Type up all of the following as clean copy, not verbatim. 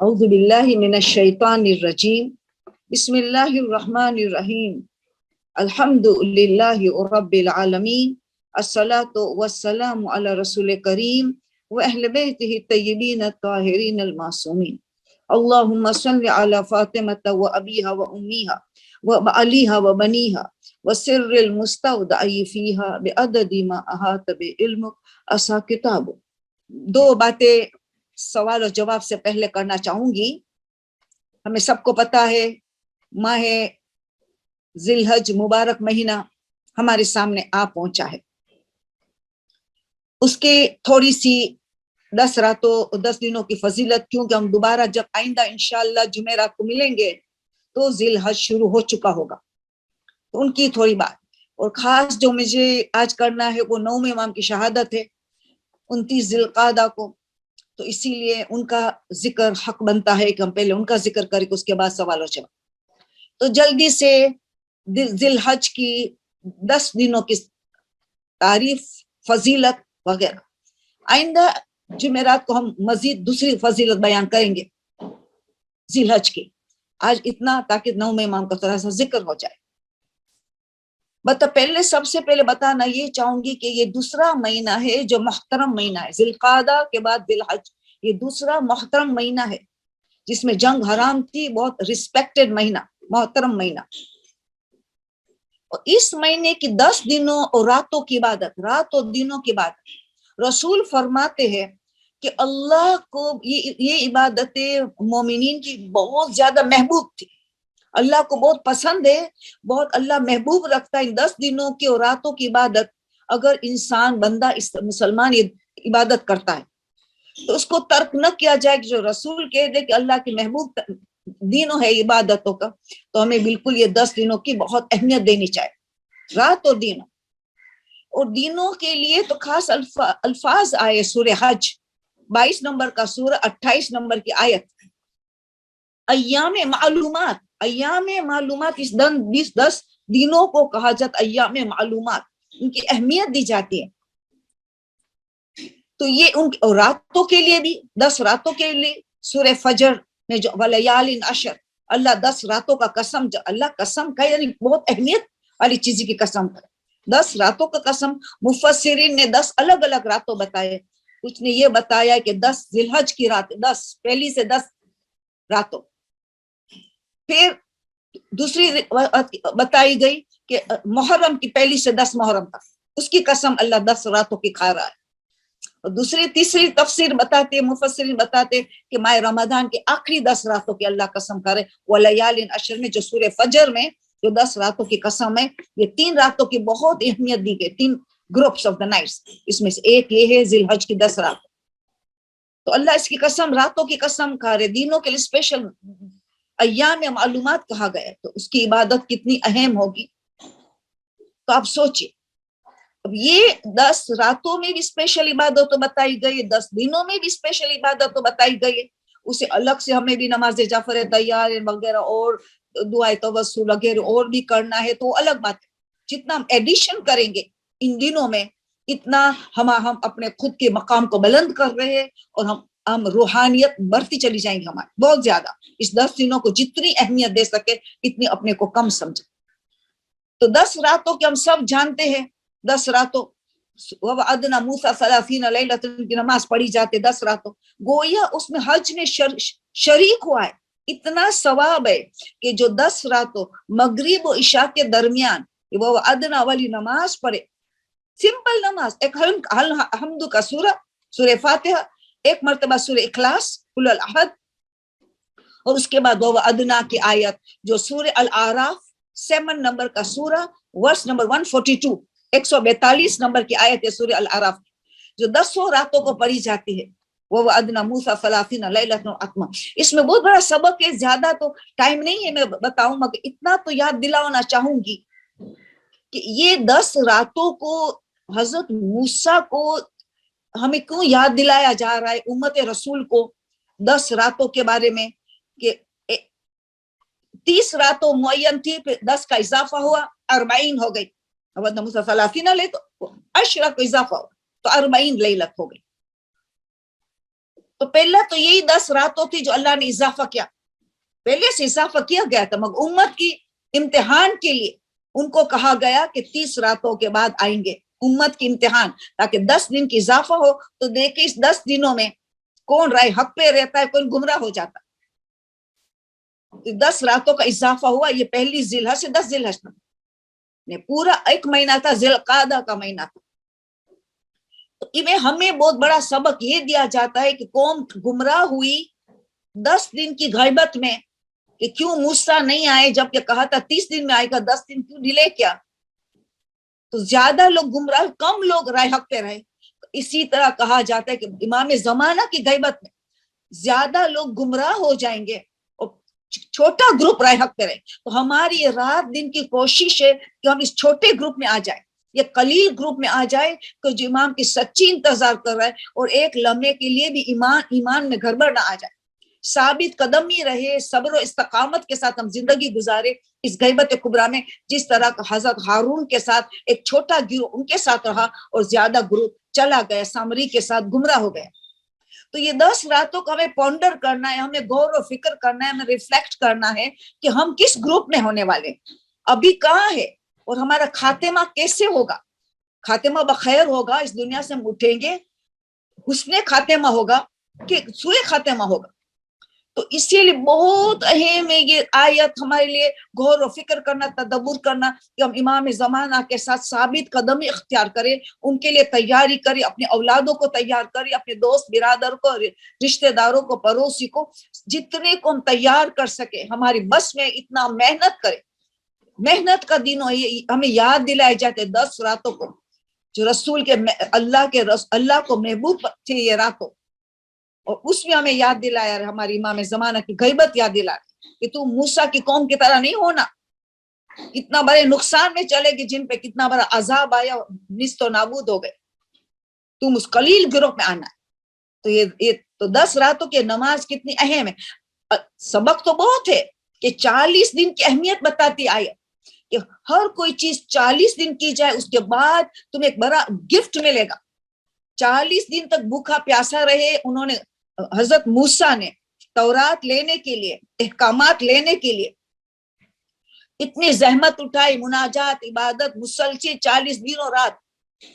اعوذ باللہ من الشیطان الرجیم بسم اللہ الرحمن الرحیم الحمد للہ رب العالمین الصلاۃ والسلام علی رسول کریم واہل بیتہ الطیبین الطاہرین المعصومین اللہم صل علی فاطمۃ وابیہا وامیہا وعلیہا وبنیہا وسر المستودع فیہا بعدد ما احاط بعلمک عسا کتاب۔ دو باتیں سوال و جواب سے پہلے کرنا چاہوں گی۔ ہمیں سب کو پتا ہے ماہ ذی الحج مبارک مہینہ ہمارے سامنے آ پہنچا ہے۔ اس کے تھوڑی سی 10 راتوں 10 دنوں کی فضیلت، کیونکہ ہم دوبارہ جب آئندہ انشاءاللہ جمعرات کو ملیں گے تو ذی الحج شروع ہو چکا ہوگا، تو ان کی تھوڑی بات، اور خاص جو مجھے آج کرنا ہے وہ 9ویں امام کی شہادت ہے 29 ذی القعدہ کو، تو اسی لیے ان کا ذکر حق بنتا ہے کہ ہم پہلے ان کا ذکر کریں اس کے بعد سوال و جواب۔ تو جلدی سے ذی الحج کی 10 دنوں کی تعریف، فضیلت وغیرہ، آئندہ جمعرات کو ہم مزید دوسری فضیلت بیان کریں گے ذی الحج کی۔ آج اتنا تاکہ 9ویں امام کا تھوڑا سا ذکر ہو جائے۔ پہلے سب سے پہلے بتانا یہ چاہوں گی کہ یہ دوسرا مہینہ ہے جو محترم مہینہ ہے، ذی القعدہ کے بعد ذی الحج، یہ دوسرا محترم مہینہ ہے جس میں جنگ حرام تھی، بہت ریسپیکٹڈ مہینہ، محترم مہینہ۔ اور اس مہینے کی 10 دنوں اور راتوں کی عبادت، رات اور دنوں کی عبادت، رسول فرماتے ہیں کہ اللہ کو یہ عبادتیں مومنین کی بہت زیادہ محبوب تھی، اللہ کو بہت پسند ہے، بہت اللہ محبوب رکھتا ہے ان 10 دنوں کی اور راتوں کی عبادت۔ اگر انسان بندہ مسلمان عبادت کرتا ہے تو اس کو ترک نہ کیا جائے کہ جو رسول کہہ دے کہ اللہ کی محبوب دنوں ہے عبادتوں کا، تو ہمیں بالکل یہ 10 دنوں کی بہت اہمیت دینی چاہیے، رات اور دنوں۔ اور دنوں کے لیے تو خاص الفاظ آئے، سورہ حج 22 نمبر کا سورہ 28 نمبر کی آیت، ایام معلومات، ایام معلومات، اس 10 دنوں کو کہا جاتا ایام معلومات، ان کی اہمیت دی جاتی ہے۔ تو یہ ان راتوں کے لیے بھی، 10 راتوں کے لیے سورہ فجر میں جو ولیال عشر، اللہ 10 راتوں کا قسم، جو اللہ قسم کا یعنی بہت اہمیت والی چیز کی قسم کرے، 10 راتوں کا قسم۔ مفسرین نے 10 الگ الگ راتوں بتائے، کچھ نے یہ بتایا کہ 10 ذی الحج کی رات، 10 پہلی سے 10 راتوں، پھر دوسری بتائی گئی کہ محرم کی پہلی سے 10 محرم تک، اس کی قسم اللہ 10 راتوں کی کھا رہا ہے۔ اور دوسری تیسری تفسیر بتاتے، مفسرین بتاتے کہ ماہ رمضان کے آخری 10 راتوں کی اللہ قسم کھا رہے، ولیال عشر میں جو سورہ فجر میں جو 10 راتوں کی قسم ہے، یہ 3 راتوں کی بہت اہمیت دی گئی، 3 گروپس آف دا نائٹس، اس میں سے ایک یہ ہے ذی الحج کی 10 رات۔ تو اللہ اس کی قسم، راتوں کی قسم کھا رہے، دینوں کے لیے اسپیشل ایام معلومات کہا گیا، تو اس کی عبادت کتنی اہم ہوگی۔ تو آپ سوچئے، اب یہ 10 راتوں میں بھی اسپیشل عبادت بتائی گئی، 10 دنوں میں بھی اسپیشل عبادت بتائی گئی، اسے الگ سے ہمیں بھی نماز جعفر تیار وغیرہ اور دعائے توسل وغیرہ اور بھی کرنا ہے، تو الگ بات ہے۔ جتنا ہم ایڈیشن کریں گے ان دنوں میں، اتنا ہم اپنے خود کے مقام کو بلند کر رہے ہیں، اور ہم روحانیت بڑھتی چلی جائیں گی ہماری بہت زیادہ۔ اس 10 دنوں کو جتنی اہمیت دے سکے اتنی اپنے کو کم سمجھے۔ تو 10 راتوں کے ہم سب جانتے ہیں، 10 راتوں وَوَعَدْنَا مُوسَىٰ 30 لَيْلَةً کی نماز پڑھی جاتے 10 راتوں، گویا اس میں حج میں شریک ہوا ہے، اتنا ثواب ہے کہ جو 10 راتوں مغرب و عشاء کے درمیان وَوَعَدْنَا والی نماز پڑھے، سمپل نماز، ایک حمد کا سورہ فاتحہ، ایک مرتبہ سورہ اخلاص قل الاحد، اور اس کے بعد وَوَعَدْنَا کی آیت جو سورہ الاعراف 7 نمبر کا سورہ، ورس نمبر 142، 142 نمبر کی آیت ہے سورہ الاعراف، جو 10 راتوں کو پڑھی جاتی ہے، وَوَعَدْنَا مُوسَىٰ 30 لَيْلَةً وَأَتْمَمْنَا۔ اس میں بہت بڑا سبق ہے، زیادہ تو ٹائم نہیں ہے میں بتاؤں، مگر اتنا تو یاد دلانا چاہوں گی کہ یہ 10 راتوں کو حضرت موسیٰ کو ہمیں کیوں یاد دلایا جا رہا ہے، امت رسول کو 10 راتوں کے بارے میں، کہ 30 راتوں معین تھی، پھر 10 کا اضافہ ہوا، 40 ہو گئی، اب موسیٰ 30 لے تو 10 کا اضافہ ہوا تو 40 لیلت ہو گئی۔ تو پہلا تو یہی 10 راتوں تھی جو اللہ نے اضافہ کیا، پہلے سے اضافہ کیا گیا تھا، مگر امت کی امتحان کے لیے ان کو کہا گیا کہ 30 راتوں کے بعد آئیں گے، امت کی امتحان، تاکہ 10 دن کی اضافہ ہو۔ تو دیکھیں اس 10 دنوں میں کون رائے حق پہ رہتا ہے، کون گمراہ ہو جاتا ہے۔ 10 راتوں کا اضافہ ہوا، یہ پہلی ذی الحج سے 10 ذی الحج تک نے پورا ایک مہینہ تھا، ذی القعدہ کا مہینہ تھا۔ تو ہمیں بہت بڑا سبق یہ دیا جاتا ہے کہ قوم گمراہ ہوئی 10 دن کی غیبت میں، کہ کیوں موسیٰ نہیں آئے جبکہ کہا تھا 30 دن میں آئے گا، 10 دن کیوں ڈیلے کیا؟ تو زیادہ لوگ گمراہ، کم لوگ رائے حق پہ رہے۔ اسی طرح کہا جاتا ہے کہ امام زمانہ کی غیبت میں زیادہ لوگ گمراہ ہو جائیں گے اور چھوٹا گروپ رائے حق پہ رہے۔ تو ہماری یہ رات دن کی کوشش ہے کہ ہم اس چھوٹے گروپ میں آ جائیں، یہ قلیل گروپ میں آ جائے کہ جو امام کی سچی انتظار کر رہا ہے، اور ایک لمحے کے لیے بھی ایمان میں گڑبڑ نہ آ جائے، ثابت قدمی رہے، صبر و استقامت کے ساتھ ہم زندگی گزارے اس غیبت کبریٰ میں، جس طرح کا حضرت ہارون کے ساتھ ایک چھوٹا گروہ ان کے ساتھ رہا اور زیادہ گروہ چلا گیا، سامری کے ساتھ گمراہ ہو گیا۔ تو یہ 10 راتوں کو ہمیں پونڈر کرنا ہے، ہمیں غور و فکر کرنا ہے، ہمیں ریفلیکٹ کرنا ہے کہ ہم کس گروپ میں ہونے والے، ابھی کہاں ہے، اور ہمارا خاتمہ کیسے ہوگا۔ خاتمہ بخیر ہوگا، اس دنیا سے ہم اٹھیں گے، حسن خاتمہ ہوگا کہ سوء خاتمہ ہوگا۔ تو اسی لیے بہت اہم ہے یہ آیت ہمارے لیے، غور و فکر کرنا، تدبر کرنا کہ ہم امام زمانہ کے ساتھ ثابت قدمی اختیار کریں، ان کے لیے تیاری کریں، اپنے اولادوں کو تیار کریں، اپنے دوست برادر کو، رشتہ داروں کو، پڑوسی کو، جتنے کو ہم تیار کر سکے ہماری بس میں اتنا محنت کریں۔ محنت کا دن ہمیں یاد دلائے جاتے 10 راتوں کو، جو رسول کے اللہ کو محبوب تھے یہ راتوں، اور اس میں ہمیں یاد دلایا، ہماری امام زمانہ کی غیبت یاد دلا کہ تم موسیٰ کی قوم کی طرح نہیں ہونا، اتنا بڑے نقصان میں چلے گی جن پہ کتنا بڑا عذاب آیا، نیست و نابود ہو گئے، تم اس قلیل گروہ میں آنا ہے۔ تو یہ تو 10 راتوں کی نماز کتنی اہم ہے۔ سبق تو بہت ہے کہ 40 دن کی اہمیت بتاتی آئی کہ ہر کوئی چیز 40 دن کی جائے، اس کے بعد تمہیں ایک بڑا گفٹ ملے گا۔ 40 دن تک بھوکا پیاسا رہے انہوں نے، حضرت موسیٰ نے تورات لینے کے لیے، احکامات لینے کے لیے اتنی زحمت اٹھائی، مناجات، عبادت مسلسل 40 دن اور رات،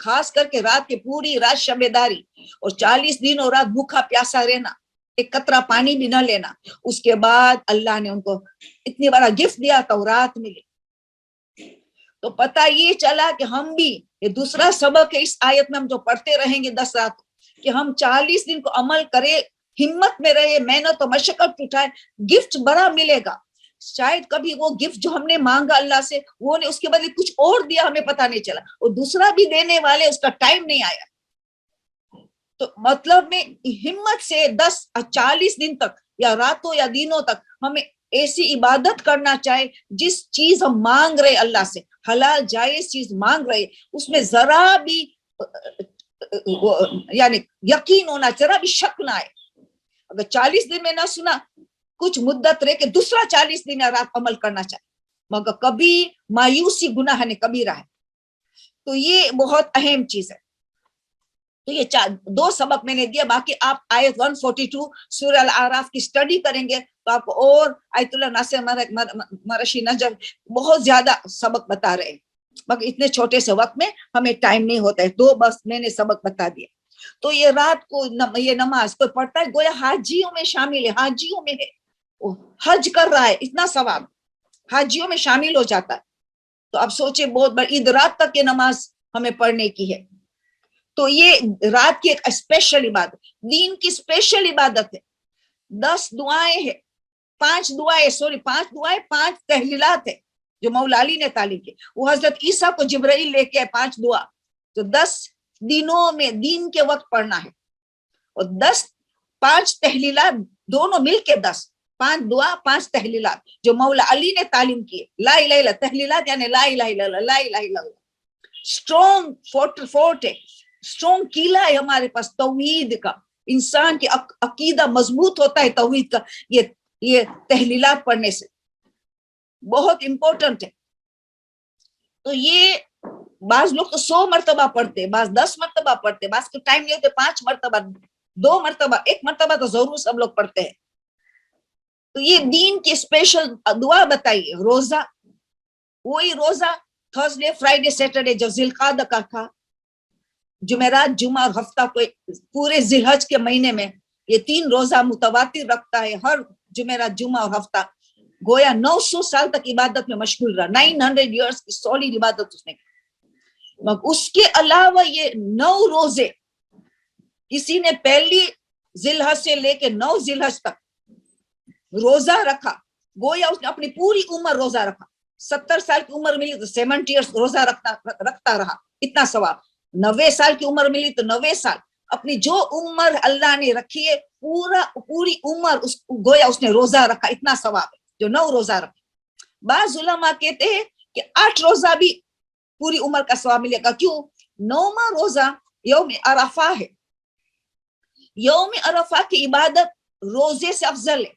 خاص کر کے رات کے پوری رات شبیداری، اور 40 دن اور رات بھوکا پیاسا رہنا، ایک قطرہ پانی بھی نہ لینا۔ اس کے بعد اللہ نے ان کو اتنی بڑا گفٹ دیا، تورات ملی۔ تو پتہ یہ چلا کہ ہم بھی، یہ دوسرا سبق ہے اس آیت میں ہم جو پڑھتے رہیں گے 10 رات، کہ ہم 40 دن کو عمل کرے، ہمت میں رہے، محنت و مشقت اٹھائے، گفٹ بڑا ملے گا۔ شاید کبھی وہ گفٹ جو ہم نے مانگا اللہ سے، وہ نے اس کے بدلے کچھ اور دیا، ہمیں پتہ نہیں چلا، اور دوسرا بھی دینے والے اس کا ٹائم نہیں آیا۔ تو مطلب میں ہمت سے 40 دن تک یا راتوں یا دنوں تک ہمیں ایسی عبادت کرنا چاہے، جس چیز ہم مانگ رہے اللہ سے، حلال جائز چیز مانگ رہے، اس میں ذرا بھی یعنی یقین ہونا، ذرا بھی شک نہ آئے۔ اگر 40 دن میں نہ سنا، کچھ مدت رہ کے دوسرا 40 دن یا رات عمل کرنا چاہے، مگر کبھی مایوسی گناہ نے کبیرہ ہے۔ تو یہ بہت اہم چیز ہے۔ تو یہ 2 سبق میں نے دیا، باقی آپ آیت 142 سورہ الاعراف کی سٹڈی کریں گے تو آپ کو، اور آیت اللہ ناصر مرشی نجم بہت زیادہ سبق بتا رہے ہیں، مگر اتنے چھوٹے سے وقت میں ہمیں ٹائم نہیں ہوتا ہے، 2 بس میں نے سبق بتا دیا۔ تو یہ رات کو یہ نماز کوئی پڑھتا ہے گویا حاجیوں میں شامل ہے، حاجیوں میں ہے، حج کر رہا ہے، اتنا ثواب حاجیوں میں شامل ہو جاتا ہے۔ تو آپ سوچیں بہت بڑی عید رات تک یہ نماز ہمیں پڑھنے کی ہے۔ تو یہ رات کی ایک اسپیشل عبادت، دین کی اسپیشل عبادت ہے۔ 10 دعائیں ہیں، 5 دعائیں 5 تحلیلات ہیں جو مولا علی نے تعلیم کی۔ وہ حضرت عیسیٰ کو جبرائیل لے کے 5 دعا جو 10 دنوں میں دین کے وقت پڑھنا ہے، اور 5 تحلیلات دونوں مل کے 5 دعا 5 تحلیلات جو مولا علی نے تعلیم کی۔ لا الہ الا اللہ، تحلیلات یعنی لا الہ الا اللہ، لا الہ الا اللہ، اسٹرونگ فورٹ ہے، اسٹرونگ قلعہ ہے ہمارے پاس توحید کا۔ انسان کی عقیدہ مضبوط ہوتا ہے توحید کا یہ تحلیلات پڑھنے سے، بہت امپورٹنٹ ہے۔ تو یہ بعض لوگ تو 100 مرتبہ پڑھتے، بعض 10 مرتبہ پڑھتے، بعض کو ٹائم نہیں ہوتے 5 مرتبہ 2 مرتبہ, 1 مرتبہ تو ضرور سب لوگ پڑھتے ہیں. تو یہ دین کی اسپیشل دعا بتائیے. روزہ, وہی روزہ تھرسڈے فرائیڈے سیٹرڈے جو ذی القعدہ کا تھا, جمعرات جمعہ اور ہفتہ کو پورے ذی الحج کے مہینے میں یہ 3 روزہ متواتر رکھتا ہے. ہر جمعرات جمعہ اور ہفتہ گویا 900 سال تک عبادت میں مشغول رہا. 900 ایئرس کی سولیڈ عبادت اس نے کی. اس کے علاوہ یہ 9 روزے کسی نے پہلی ذی الحج سے لے کے 9 ذی الحج تک روزہ رکھا, گویا اس نے اپنی پوری عمر روزہ رکھا. 70 سال کی عمر ملی تو 70 ایئرس روزہ رکھتا رہا, اتنا ثواب. 90 سال کی عمر ملی تو 90 سال, اپنی جو عمر اللہ نے رکھی ہے پوری عمر گویا اس نے روزہ رکھا, اتنا ثواب ہے جو 9 روزہ رکھا. بعض علماء کہتے ہیں کہ 8 روزہ بھی پوری عمر کا ثواب ملے گا. کیوں؟ 9واں روزہ یوم عرفہ ہے. یوم عرفہ کی عبادت روزے سے افضل ہے.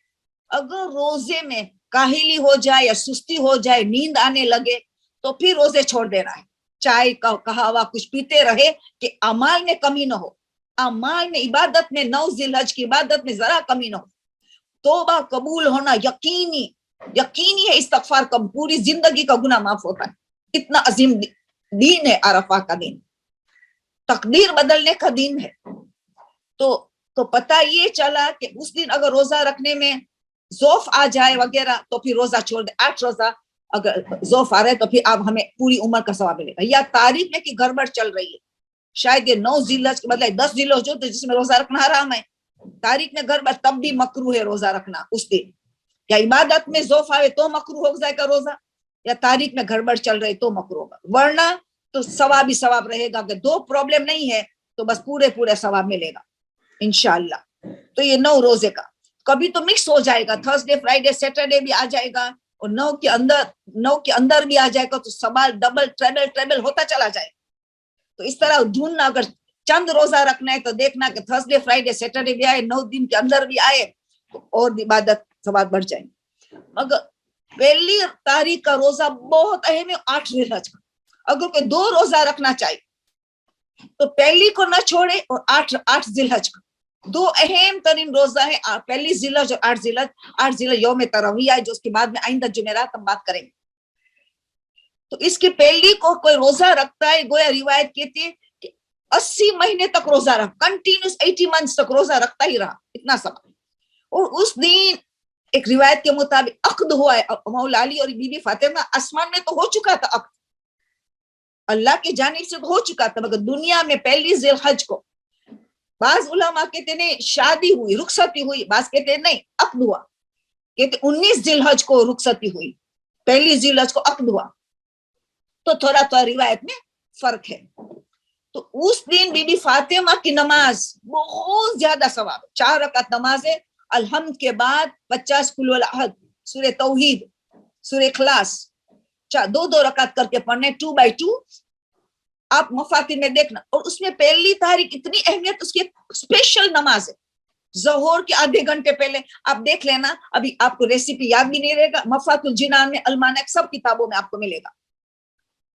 اگر روزے میں کاہلی ہو جائے یا سستی ہو جائے, نیند آنے لگے, تو پھر روزے چھوڑ دینا ہے. چائے کا قہوہ کچھ پیتے رہے کہ اعمال میں کمی نہ ہو. اعمال میں, عبادت میں, 9 ذی الحج کی عبادت میں ذرا کمی نہ ہو. توبہ قبول ہونا یقینی ہے. استغفار کا پوری زندگی کا گناہ معاف ہوتا ہے. اتنا عظیم دین ہے عرفہ کا دین, تقدیر بدلنے کا دین ہے. تو پتہ یہ چلا کہ اس دن اگر روزہ رکھنے میں ضعف آ جائے وغیرہ تو پھر روزہ چھوڑ دے. 8 روزہ اگر ضعف آ رہا ہے تو پھر اب ہمیں پوری عمر کا ثواب ملے گا. یا تاریخ میں کہ گڑبڑ چل رہی ہے, شاید یہ 9 ذی الحج کے بدلے 10 ذی الحج جو جس میں روزہ رکھنا حرام ہے, تاریخ میں گڑبڑ تب بھی مکروہ ہے روزہ رکھنا اس دن. یا عبادت میں ضعف آئے تو مکروہ ہو جائے گا روزہ, یا تاریخ میں گڑبڑ چل رہی تو مکروہ ہوگا. ورنہ تو ثواب ہی ثواب رہے گا. کہ 2 پرابلم نہیں ہے تو بس پورے ثواب ملے گا انشاءاللہ. تو یہ 9 روزے کا کبھی تو مکس ہو جائے گا, تھرسڈے فرائیڈے سیٹرڈے بھی آ جائے گا, اور 9 کے اندر بھی آ جائے گا, تو سوال ڈبل ٹریبل ہوتا چلا جائے. تو اس طرح ڈھونڈنا, اگر چند روزہ رکھنا ہے تو دیکھنا کہ تھرسڈے فرائیڈے سیٹرڈے بھی آئے, 9 دن کے اندر بھی آئے, تو اور عبادت ثواب بڑھ جائیں. مگر پہلی تاریخ کا روزہ بہت اہم ہے, 8 ذی الحج کا. اگر کوئی 2 روزہ رکھنا چاہیے تو پہلی کو نہ چھوڑے, اور 8 ذی الحج کا. 2 اہم ترین روزہ ہے, پہلی ذی الحج اور 8 ذی الحج. 8 ذی الحج یوم ترویہ ہے, جو اس کے بعد میں آئندہ جمعرات ہم بات کریں گے. تو اس کی پہلی کو کوئی روزہ رکھتا ہے, گویا روایت کہتی ہے کہ 80 مہینے تک روزہ رکھ, کنٹینیوس 80 منتھس تک روزہ رکھتا ہی رہا, اتنا سب. اور اس دن ایک روایت کے مطابق عقد ہوا ہے مولا علی اور بی بی فاطمہ. آسمان میں تو ہو چکا تھا عقد, اللہ کی جانب سے تو ہو چکا تھا, مگر دنیا میں پہلی ذی الحج کو بعض علماء کہتے نہیں شادی ہوئی, رخصتی ہوئی, بعض کہتے نہیں عقد ہوا, کہتے 19 ذی الحج کو رخصتی ہوئی, پہلی ذی الحج کو عقد ہوا. تو تھوڑا روایت میں فرق ہے. تو اس دن بی بی فاطمہ کی نماز بہت زیادہ ثواب, 4 رکعت نماز ہے. الحمد کے بعد 50 قل الاحد, سورہ توحید, سورہ اخلاص, 2 رکعت کر کے پڑھنے 2 by 2. آپ مفاتن میں دیکھنا. اور اس میں پہلی تاریخ اتنی اہمیت, اس کی اسپیشل نماز ہے ظہور کے آدھے گھنٹے پہلے. آپ دیکھ لینا, ابھی آپ کو ریسیپی یاد بھی نہیں رہے گا, مفات الجنان میں, المانک, سب کتابوں میں آپ کو ملے گا.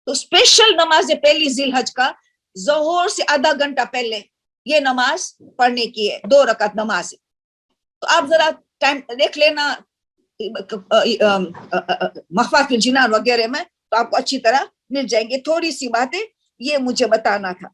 تو اسپیشل نماز ہے پہلی ذی الحج کا, ظہور سے آدھا گھنٹہ پہلے یہ نماز پڑھنے کی ہے, 2 رکعت نماز ہے. تو آپ ذرا ٹائم دیکھ لینا مفات الجنان وغیرہ میں, تو آپ کو اچھی طرح مل جائیں گے. تھوڑی سی باتیں یہ مجھے بتانا تھا.